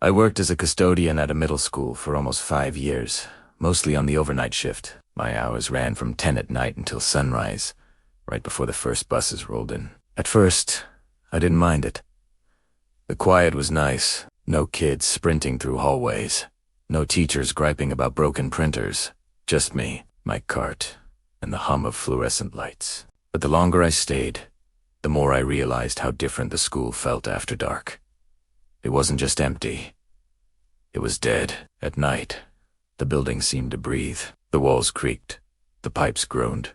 I worked as a custodian at a middle school for almost 5 years, mostly on the overnight shift. My hours ran from 10 at night until sunrise, right before the first buses rolled in. At first, I didn't mind it. The quiet was nice. No kids sprinting through hallways. No teachers griping about broken printers. Just me, my cart, and the hum of fluorescent lights. But the longer I stayed, the more I realized how different the school felt after dark. It wasn't just empty. It was dead. At night, the building seemed to breathe. The walls creaked, the pipes groaned,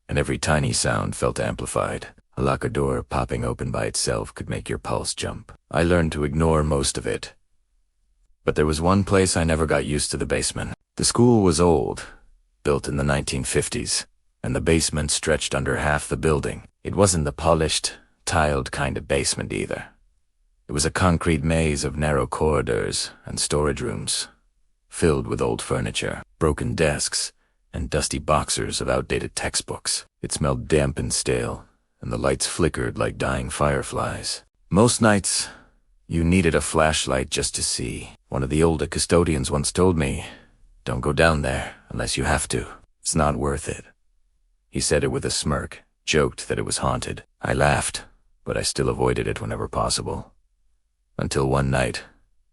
and every tiny sound felt amplified. A locker door popping open by itself could make your pulse jump. I learned to ignore most of it. But there was one place I never got used to: the basement. The school was old, built in the 1950s, and the basement stretched under half the building. It wasn't the polished, tiled kind of basement either. It was a concrete maze of narrow corridors and storage rooms, filled with old furniture, broken desks, and dusty boxers of outdated textbooks. It smelled damp and stale, and the lights flickered like dying fireflies. Most nights, you needed a flashlight just to see. One of the older custodians once told me, "Don't go down there unless you have to. It's not worth it." He said it with a smirk, joked that it was haunted. I laughed, but I still avoided it whenever possible. Until one night,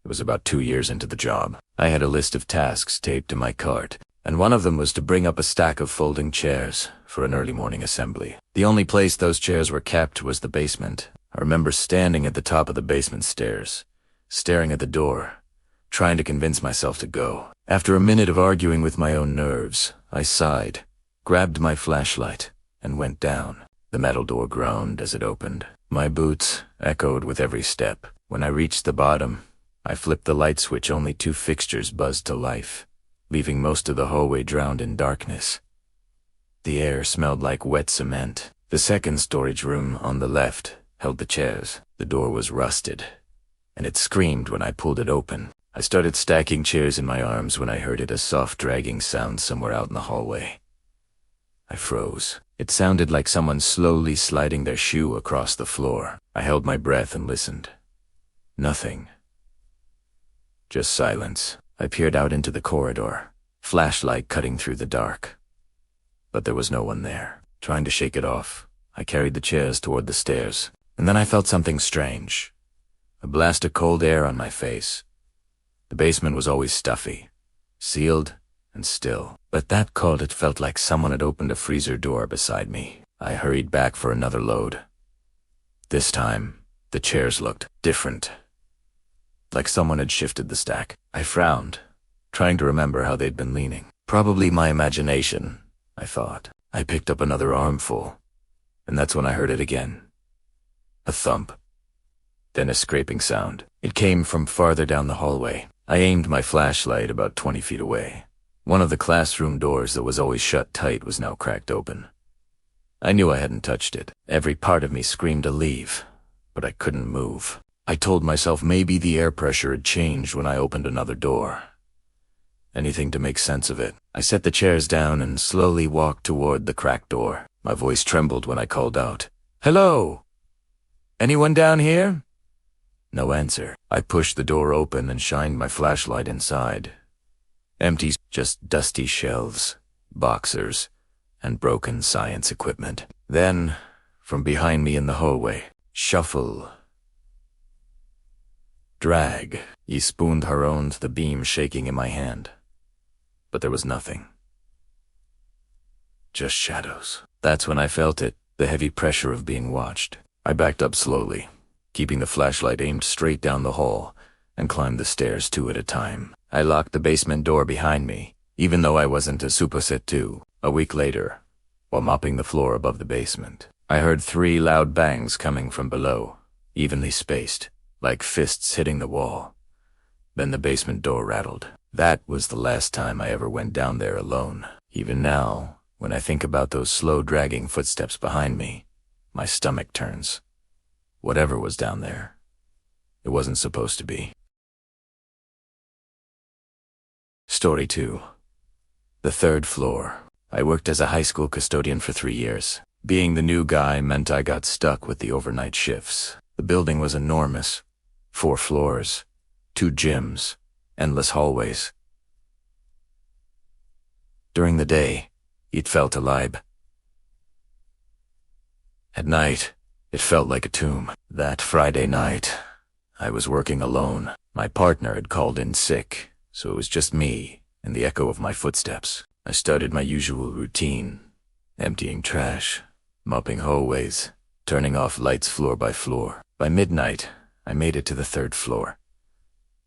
it was about 2 years into the job. I had a list of tasks taped to my cart, and one of them was to bring up a stack of folding chairs for an early morning assembly. The only place those chairs were kept was the basement. I remember standing at the top of the basement stairs, staring at the door, trying to convince myself to go. After a minute of arguing with my own nerves, I sighed, grabbed my flashlight, and went down. The metal door groaned as it opened. My boots echoed with every step. When I reached the bottom, I flipped the light switch. Only 2 fixtures buzzed to life, leaving most of the hallway drowned in darkness. The air smelled like wet cement. The second storage room on the left held the chairs. The door was rusted, and it screamed when I pulled it open. I started stacking chairs in my arms when I heard a soft dragging sound somewhere out in the hallway. I froze. It sounded like someone slowly sliding their shoe across the floor. I held my breath and listened. Nothing. Just silence. I peered out into the corridor, flashlight cutting through the dark. But there was no one there. Trying to shake it off, I carried the chairs toward the stairs, and then I felt something strange. A blast of cold air on my face. The basement was always stuffy, sealed, and still. But that cold, it felt like someone had opened a freezer door beside me. I hurried back for another load. This time, the chairs looked different. Like someone had shifted the stack. I frowned, trying to remember how they'd been leaning. Probably my imagination, I thought. I picked up another armful, and that's when I heard it again. A thump. Then a scraping sound. It came from farther down the hallway. I aimed my flashlight about 20 feet away. One of the classroom doors that was always shut tight was now cracked open. I knew I hadn't touched it. Every part of me screamed to leave, but I couldn't move. I told myself maybe the air pressure had changed when I opened another door. Anything to make sense of it. I set the chairs down and slowly walked toward the cracked door. My voice trembled when I called out, "Hello? Anyone down here?" No answer. I pushed the door open and shined my flashlight inside. Empty, just dusty shelves, boxers, and broken science equipment. Then, from behind me in the hallway, shuffle, drag. He spooned her own to the beam shaking in my hand. But there was nothing. Just shadows. That's when I felt it, the heavy pressure of being watched. I backed up slowly, keeping the flashlight aimed straight down the hall, and climbed the stairs 2 at a time. I locked the basement door behind me, even though I wasn't a superset 2. A week later, while mopping the floor above the basement, I heard 3 loud bangs coming from below, evenly spaced, like fists hitting the wall. Then the basement door rattled. That was the last time I ever went down there alone. Even now, when I think about those slow dragging footsteps behind me, my stomach turns. Whatever was down there, it wasn't supposed to be. Story 2. The 3rd floor. I worked as a high school custodian for 3 years. Being the new guy meant I got stuck with the overnight shifts. The building was enormous. 4 floors, 2 gyms, endless hallways. During the day, it felt alive. At night, it felt like a tomb. That Friday night, I was working alone. My partner had called in sick, so it was just me and the echo of my footsteps. I started my usual routine, emptying trash, mopping hallways, turning off lights floor by floor. By midnight, I made it to the 3rd floor.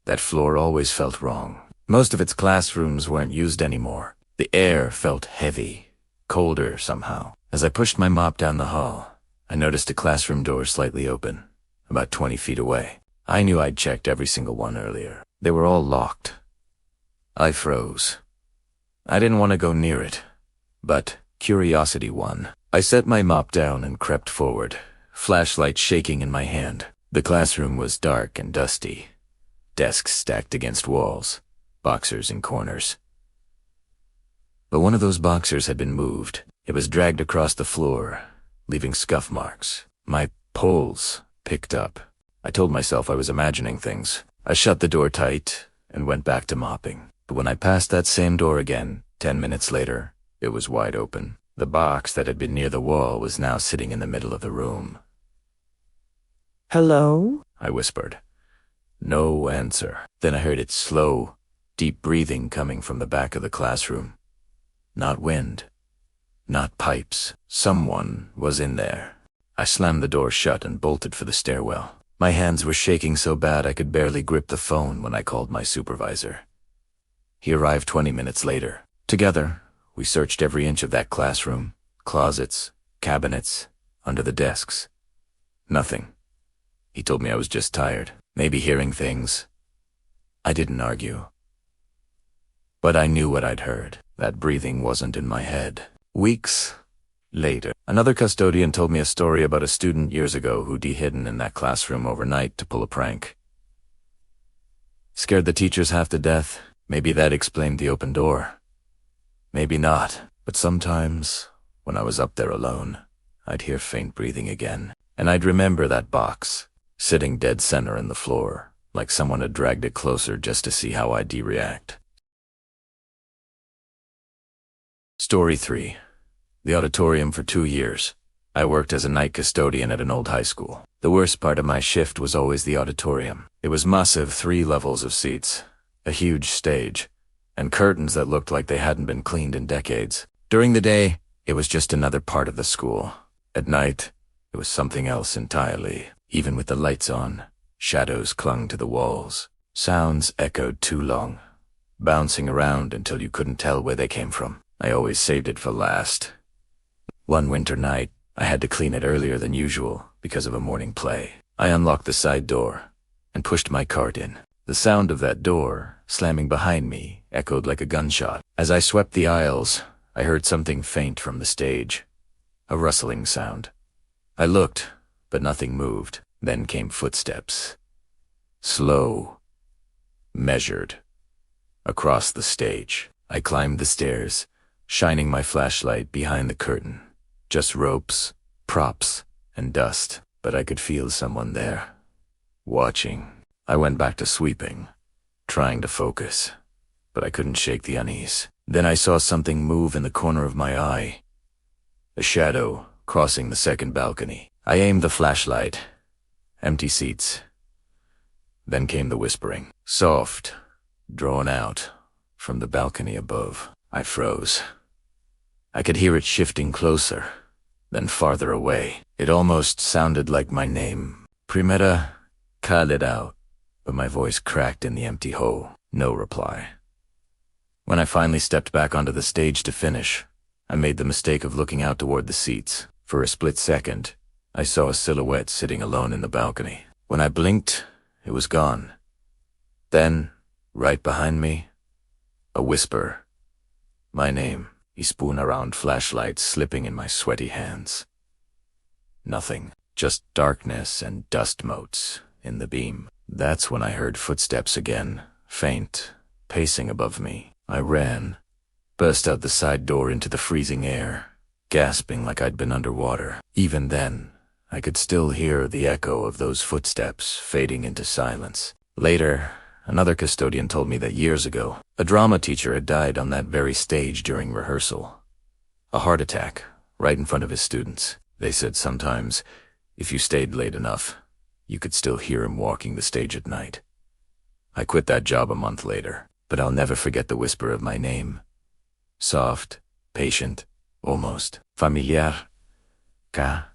That floor always felt wrong. Most of its classrooms weren't used anymore. The air felt heavy, colder somehow. As I pushed my mop down the hall, I noticed a classroom door slightly open, about 20 feet away. I knew I'd checked every single one earlier. They were all locked. I froze. I didn't want to go near it, but curiosity won. I set my mop down and crept forward, flashlight shaking in my hand. The classroom was dark and dusty. Desks stacked against walls, boxers in corners. But one of those boxers had been moved. It was dragged across the floor, leaving scuff marks. My pulse picked up. I told myself I was imagining things. I shut the door tight and went back to mopping. But when I passed that same door again, 10 minutes later, it was wide open. The box that had been near the wall was now sitting in the middle of the room. "Hello?" I whispered. No answer. Then I heard its slow, deep breathing coming from the back of the classroom. Not wind. Not pipes. Someone was in there. I slammed the door shut and bolted for the stairwell. My hands were shaking so bad I could barely grip the phone when I called my supervisor. He arrived 20 minutes later. Together, we searched every inch of that classroom, closets, cabinets, under the desks. Nothing. He told me I was just tired, maybe hearing things. I didn't argue. But I knew what I'd heard. That breathing wasn't in my head. Weeks later, another custodian told me a story about a student years ago who'd hidden in that classroom overnight to pull a prank. Scared the teachers half to death. Maybe that explained the open door. Maybe not. But sometimes, when I was up there alone, I'd hear faint breathing again. And I'd remember that box, sitting dead center in the floor, like someone had dragged it closer just to see how I'd react. Story 3. The auditorium for 2 years. I worked as a night custodian at an old high school. The worst part of my shift was always the auditorium. It was massive, 3 levels of seats, a huge stage, and curtains that looked like they hadn't been cleaned in decades. During the day, it was just another part of the school. At night, it was something else entirely. Even with the lights on, shadows clung to the walls. Sounds echoed too long, bouncing around until you couldn't tell where they came from. I always saved it for last. One winter night, I had to clean it earlier than usual because of a morning play. I unlocked the side door and pushed my cart in. The sound of that door, slamming behind me, echoed like a gunshot. As I swept the aisles, I heard something faint from the stage. A rustling sound. I looked, but nothing moved. Then came footsteps. Slow. Measured. Across the stage. I climbed the stairs, shining my flashlight behind the curtain. Just ropes, props, and dust. But I could feel someone there. Watching. I went back to sweeping, trying to focus, but I couldn't shake the unease. Then I saw something move in the corner of my eye. A shadow crossing the second balcony. I aimed the flashlight. Empty seats. Then came the whispering. Soft, drawn out, from the balcony above. I froze. I could hear it shifting closer, then farther away. It almost sounded like my name. Primera, called it out, but my voice cracked in the empty hole. No reply. When I finally stepped back onto the stage to finish, I made the mistake of looking out toward the seats. For a split second, I saw a silhouette sitting alone in the balcony. When I blinked, it was gone. Then, right behind me, a whisper. My name. He spun around, flashlight slipping in my sweaty hands. Nothing. Just darkness and dust motes in the beam. That's when I heard footsteps again, faint, pacing above me. I ran, burst out the side door into the freezing air, gasping like I'd been underwater. Even then, I could still hear the echo of those footsteps fading into silence. Later, Another custodian told me that years ago, a drama teacher had died on that very stage during rehearsal. A heart attack, right in front of his students. They said sometimes, if you stayed late enough, you could still hear him walking the stage at night. I quit that job a month later, but I'll never forget the whisper of my name. Soft, patient, almost familiar. Ka.